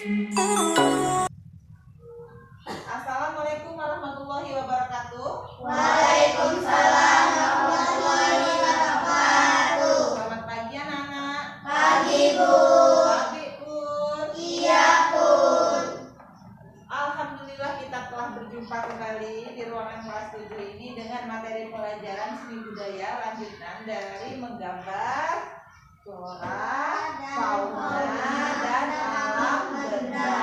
Assalamualaikum warahmatullahi wabarakatuh. Waalaikumsalam warahmatullahi wabarakatuh. Selamat pagi anak-anak. Pagi, Bu. Pagi Pun. Iya, Pun. Alhamdulillah kita telah berjumpa kembali di ruangan kelas 7 ini dengan materi pelajaran seni budaya lanjutan dari menggambar flora, fauna, dan alam benda.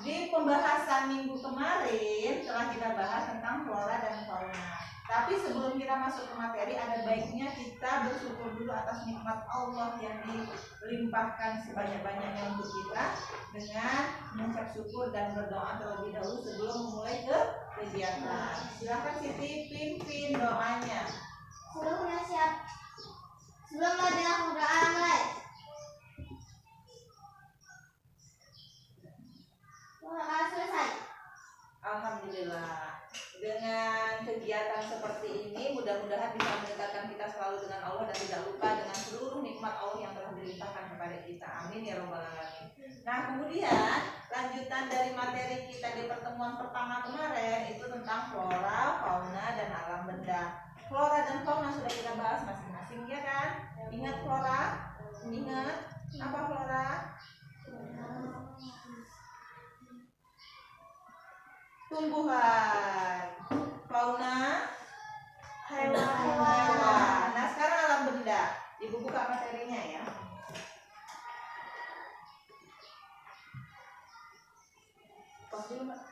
Di pembahasan minggu kemarin telah kita bahas tentang flora dan fauna. Tapi sebelum kita masuk ke materi, ada baiknya kita bersyukur dulu atas nikmat Allah yang dilimpahkan sebanyak-banyaknya untuk kita dengan mengucap syukur dan berdoa terlebih dahulu sebelum memulai ke kegiatan. Silakan Siti pimpin doanya. Seluruhnya siap. Sebelum ada doa mulai. Doa selesai. Alhamdulillah. Dengan kegiatan seperti ini mudah-mudahan bisa mendekatkan kita selalu dengan Allah dan tidak lupa dengan seluruh nikmat Allah yang telah dilimpahkan kepada kita. Amin ya robbal alamin. Nah, kemudian lanjutan dari materi kita di pertemuan pertama kemarin itu tentang flora, fauna, dan alam benda. Flora dan fauna sudah kita bahas masing-masing, ya kan? Ingat flora? Ingat apa flora? Tumbuhan. Fauna, hewan. Nah, sekarang alam benda. Ibu buka materinya ya. Pause dulu, Pak.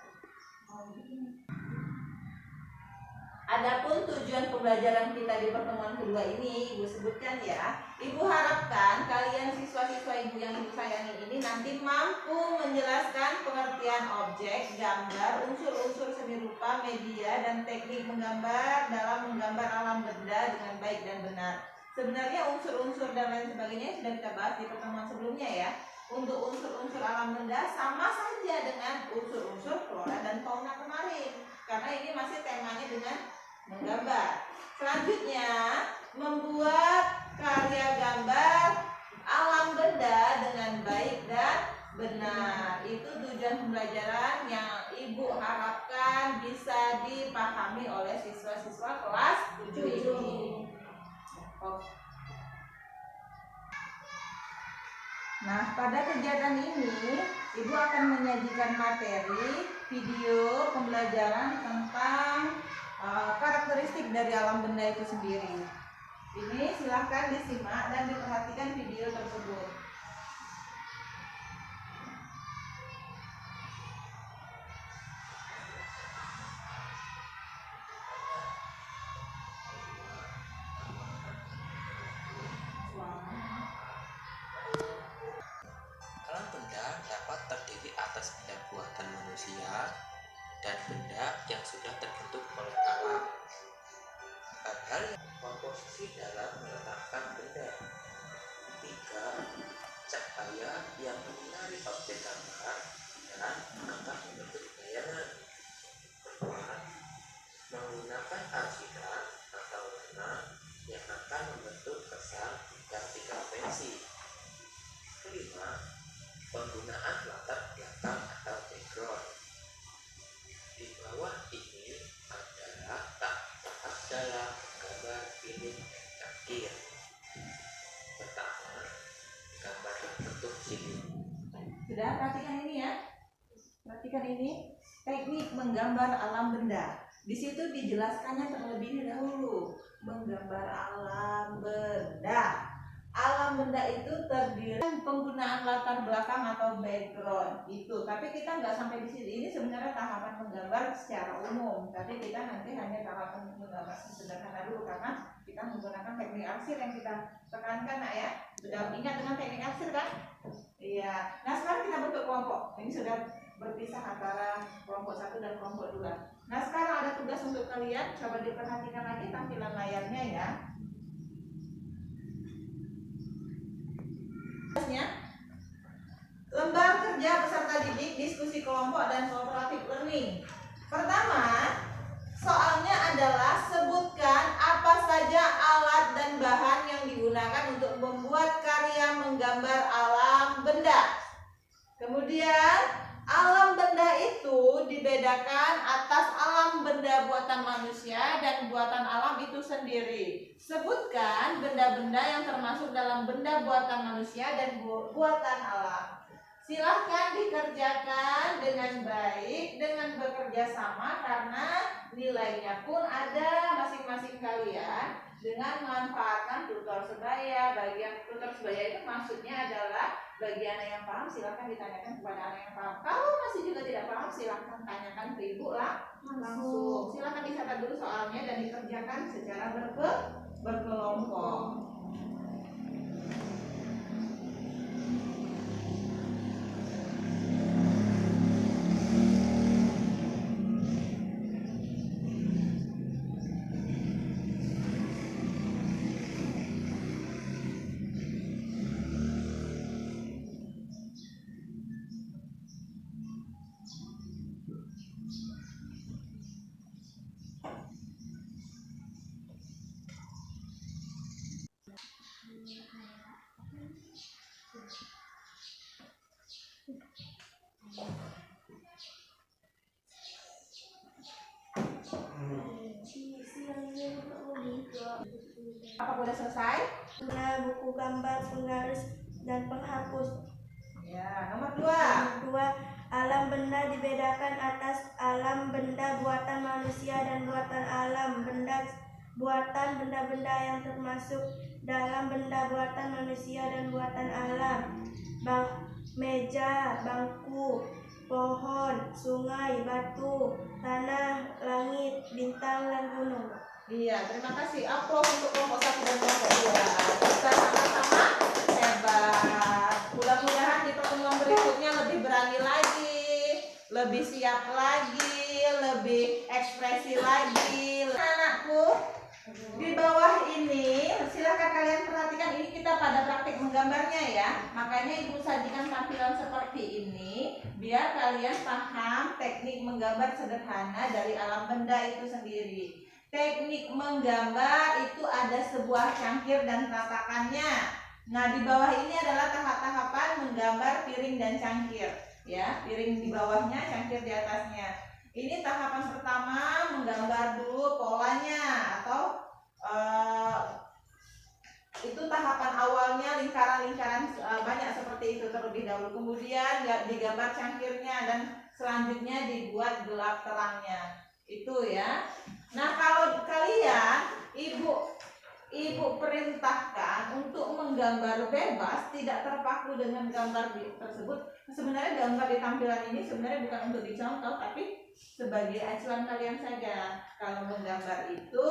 Adapun tujuan pembelajaran kita di pertemuan kedua ini Ibu sebutkan ya. Ibu harapkan kalian siswa-siswa Ibu yang Ibu sayangi ini nanti mampu menjelaskan pengertian objek, gambar, unsur-unsur seni rupa, media, dan teknik menggambar dalam menggambar alam benda dengan baik dan benar. Sebenarnya unsur-unsur dan lain sebagainya sudah kita bahas di pertemuan sebelumnya ya. Untuk unsur-unsur alam benda sama saja dengan unsur-unsur flora dan fauna kemarin. Karena ini masih temanya dengan menggambar. Selanjutnya membuat karya gambar alam benda dengan baik dan benar. Itu tujuan pembelajaran yang Ibu harapkan bisa dipahami oleh siswa-siswa kelas 7 ini. Nah, pada kegiatan ini Ibu akan menyajikan materi video pembelajaran tentang karakteristik dari alam benda itu sendiri. Ini silahkan disimak dan diperhatikan video tersebut. Alam benda dapat terdiri atas benda buatan manusia dan benda yang sudah terbentuk oleh alam. Hal-hal yang komposisi dalam meletakkan benda. 3. Cahaya yang menyinari objek gambar dan akan membentuk bayangan. 4. Menggunakan arsikan atau warna yang akan membentuk kesan yang 3 dimensi. 5. Penggunaan latar belakang atau background. Di bawah ini adalah tahap dalam gambar film yang terakhir. Pertama, gambar bentuk film. Sudah perhatikan ini ya. Perhatikan ini teknik menggambar alam benda. Di situ dijelaskannya terlebih dahulu menggambar alam benda. Alam benda itu terdiri dari penggunaan latar belakang atau background itu. Tapi kita nggak sampai di sini. Ini sebenarnya tahapan menggambar secara umum. Tapi kita nanti hanya tahapan menggambar sederhana dulu karena kita menggunakan teknik arsir yang kita tekankan, nak ya. Sudah ingat dengan teknik arsir kan? Iya. Nah, sekarang kita bentuk kelompok. Ini sudah berpisah antara kelompok 1 dan kelompok 2. Nah, sekarang ada tugas untuk kalian. Coba diperhatikan lagi tampilan layarnya ya. Lembar kerja peserta didik, diskusi kelompok, dan cooperative learning. Pertama, soalnya adalah sebutkan apa saja alat dan bahan yang digunakan untuk membuat karya menggambar alam benda. Kemudian alam benda itu dibedakan atas alam benda buatan manusia dan buatan alam itu sendiri. Sebutkan benda-benda yang termasuk dalam benda buatan manusia dan buatan alam. Silahkan dikerjakan dengan baik, dengan bekerja sama, karena nilainya pun ada masing-masing kalian dengan memanfaatkan tutor sebaya. Bagian tutor sebaya itu maksudnya adalah bagi anak yang paham silahkan ditanyakan kepada anak yang paham. Kalau masih juga tidak paham silahkan tanyakan ke ibu lah langsung. Silahkan dicatat dulu soalnya dan dikerjakan secara berkelompok. Apa udah selesai? Guna buku gambar penggaris dan penghapus. Ya, nomor 2. Nomor 2, alam benda dibedakan atas alam benda buatan manusia dan buatan alam benda buatan benda-benda yang termasuk dalam benda buatan manusia dan buatan alam. Meja, bangku, pohon, sungai, batu, tanah, langit, bintang, dan gunung. Iya, terima kasih. Aplaus untuk kelompok 1 dan kelompok 2. Kita sama-sama hebat. Mudah-mudahan di pertemuan berikutnya lebih berani lagi, lebih siap lagi, lebih ekspresi lagi. Anakku, di bawah ini silakan kalian perhatikan, ini kita pada praktik menggambarnya ya. Makanya ibu sajikan tampilan seperti ini biar kalian paham teknik menggambar sederhana dari alam benda itu sendiri. Teknik menggambar itu ada sebuah cangkir dan tatakannya. Nah, di bawah ini adalah tahap-tahapan menggambar piring dan cangkir. Ya, piring di bawahnya, cangkir di atasnya. Ini tahapan pertama, menggambar dulu polanya atau itu tahapan awalnya, lingkaran-lingkaran banyak seperti itu terlebih dahulu. Kemudian digambar cangkirnya dan selanjutnya dibuat gelap terangnya. Itu ya. Nah, kalau kalian ibu perintahkan untuk menggambar bebas, tidak terpaku dengan gambar tersebut. Sebenarnya gambar di tampilan ini sebenarnya bukan untuk dicontoh, tapi sebagai acuan kalian saja. Kalau menggambar itu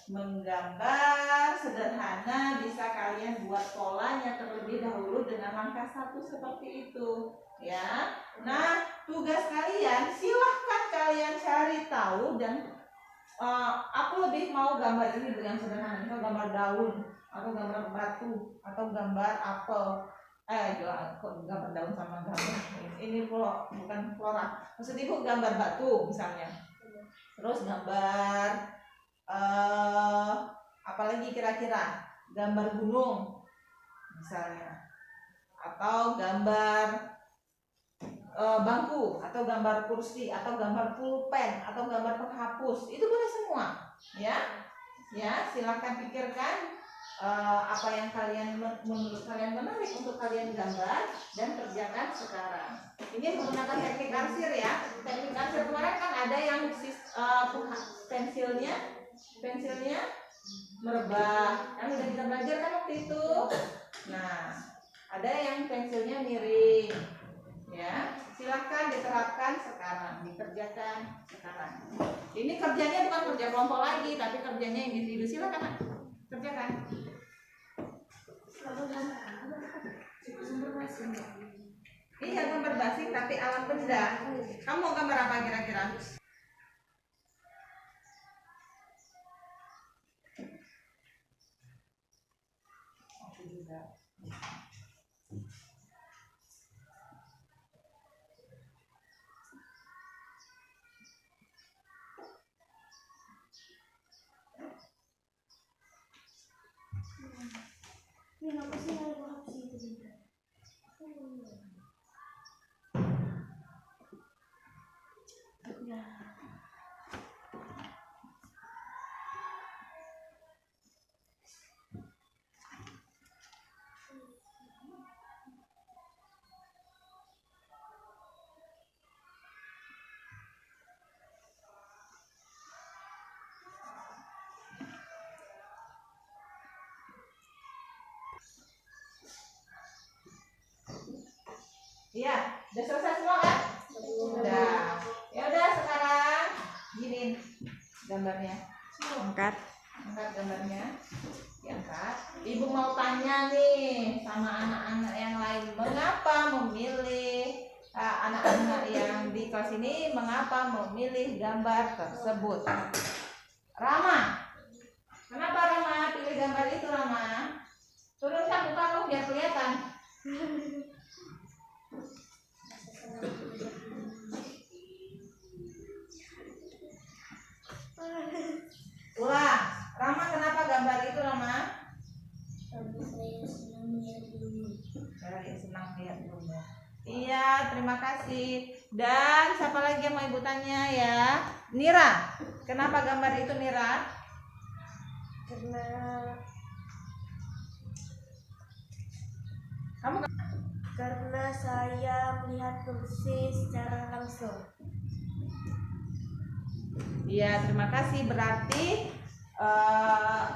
menggambar sederhana, bisa kalian buat polanya terlebih dahulu dengan langkah 1 seperti itu ya. Nah, tugas kalian silahkan kalian cari tahu dan aku lebih mau gambar ini yang sederhana, misal gambar daun atau gambar batu atau gambar apel. Gambar daun sama gambar ini bukan flora. Maksud ibu gambar batu misalnya. Terus gambar apalagi kira-kira, gambar gunung misalnya, atau gambar bangku, atau gambar kursi, atau gambar pulpen, atau gambar penghapus, itu boleh semua ya. Ya, silakan pikirkan apa yang menurut kalian menarik untuk kalian gambar dan kerjakan sekarang. Ini menggunakan teknik arsir ya. Teknik arsir kemarin kan ada yang pensilnya merebah, yang udah kita belajar kan waktu itu. Nah, ada yang pensilnya miring ya. Silahkan diterapkan sekarang, dikerjakan sekarang. Ini kerjanya bukan kerja kelompok lagi, tapi kerjanya individu. Silakan kerjakan. Iya, gambar basing tapi alam benda. Kamu mau gambar apa kira-kira? Aku juga. Ini apa sih yang aku hapus itu? Iya, udah selesai semua kan? Udah. Ya udah sekarang giniin gambarnya. Angkat. Angkat gambarnya. Diangkat. Ibu mau tanya nih sama anak-anak yang lain, mengapa memilih anak-anak yang di kelas ini mengapa memilih gambar tersebut? Rama, kenapa Rama pilih gambar itu Rama? Turunkan muka kamu biar kelihatan. Ulang. Rama kenapa gambar itu Rama? Saya senang melihat bumi. Saya senang lihat bumi. Iya, terima kasih. Dan siapa lagi yang mau ibu tanya ya? Nira, kenapa gambar itu Nira? Karena saya melihat kursi secara langsung. Iya, terima kasih. Berarti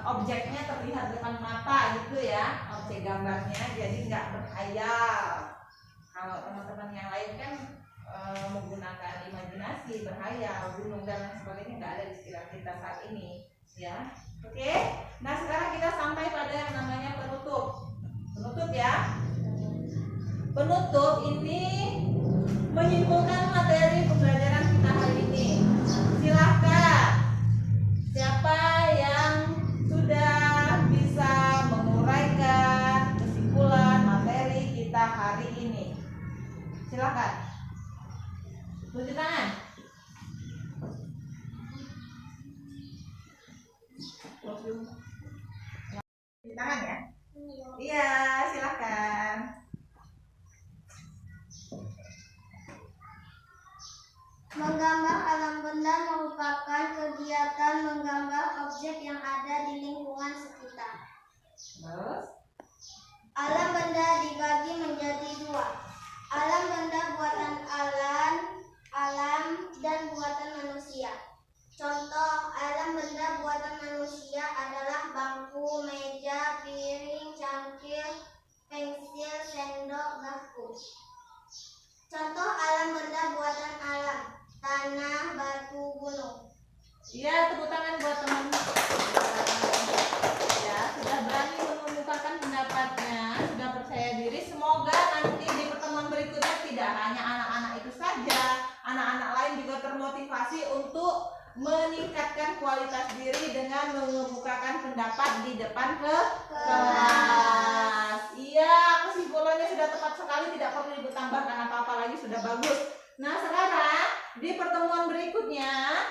objeknya terlihat depan mata gitu ya, objek gambarnya, jadi nggak berkhayal. Kalau teman-teman yang lain kan menggunakan imajinasi, berkhayal, gunung dan lain sebagainya nggak ada di sekitar kita saat ini, ya. Oke. Nah sekarang kita sampai pada yang namanya penutup. Penutup ya. Penutup ini menyimpulkan materi pembelajaran kita hari ini. Silahkan. Siapa yang sudah bisa menguraikan kesimpulan materi kita hari ini? Silakan. Tunjuk tangan. Tunjuk tangan ya. Iya, silakan. Menggambar alam benda merupakan kegiatan menggambar objek yang ada di lingkungan sekitar. Terus? Alam benda dibagi menjadi dua. Alam benda buatan alam dan buatan manusia. Contoh alam benda buatan manusia adalah bangku, meja, piring, cangkir, pensil, sendok, garpu. Contoh alam benda buatan alam, tanah, batu, gunung. Iya, tepuk tangan buat teman. Ya, sudah berani mengemukakan pendapatnya, sudah percaya diri. Semoga nanti di pertemuan berikutnya tidak hanya anak-anak itu saja, anak-anak lain juga termotivasi untuk meningkatkan kualitas diri dengan mengemukakan pendapat di depan kelas. Iya, kesimpulannya sudah tepat sekali, tidak perlu ibu tambahkan apa-apa lagi, sudah bagus. Nah, sekarang di pertemuan berikutnya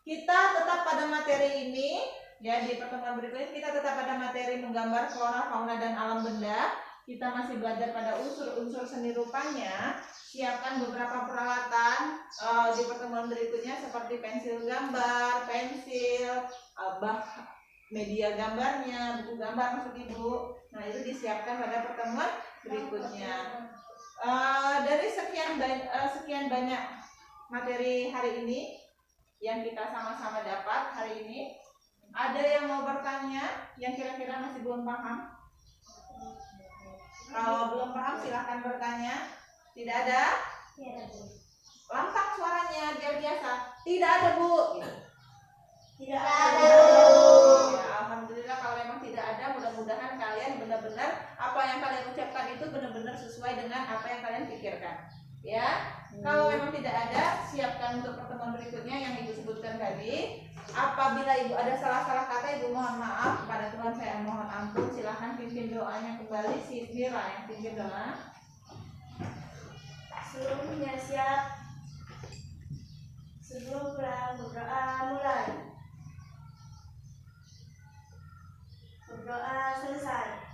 kita tetap pada materi ini, ya. Di pertemuan berikutnya kita tetap pada materi menggambar flora, fauna, dan alam benda. Kita masih belajar pada unsur-unsur seni rupanya. Siapkan beberapa peralatan di pertemuan berikutnya seperti pensil gambar, pensil, media gambarnya, buku gambar maksud ibu. Nah, itu disiapkan pada pertemuan berikutnya. Dari sekian banyak materi hari ini yang kita sama-sama dapat hari ini, ada yang mau bertanya yang kira-kira masih belum paham? Kalau belum paham silahkan bertanya. Tidak ada? Lantang suaranya biar biasa. Tidak ada, Bu. Tidak ada. Ya, alhamdulillah kalau memang tidak ada, mudah-mudahan kalian benar-benar apa yang kalian ucapkan itu benar-benar sesuai dengan apa yang kalian pikirkan. Ya. Kalau memang tidak ada, siapkan untuk pertemuan berikutnya yang Ibu sebutkan tadi. Apabila Ibu ada salah-salah kata, Ibu mohon maaf. Kepada Tuhan saya mohon ampun. Silahkan pimpin doanya kembali. Si Mira yang pimpin doa. Seluruhnya siap. Sebelum pulang berdoa mulai. Berdoa selesai.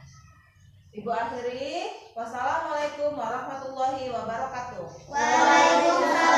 Ibu akhiri. Wassalamualaikum warahmatullahi wabarakatuh. Waalaikumsalam.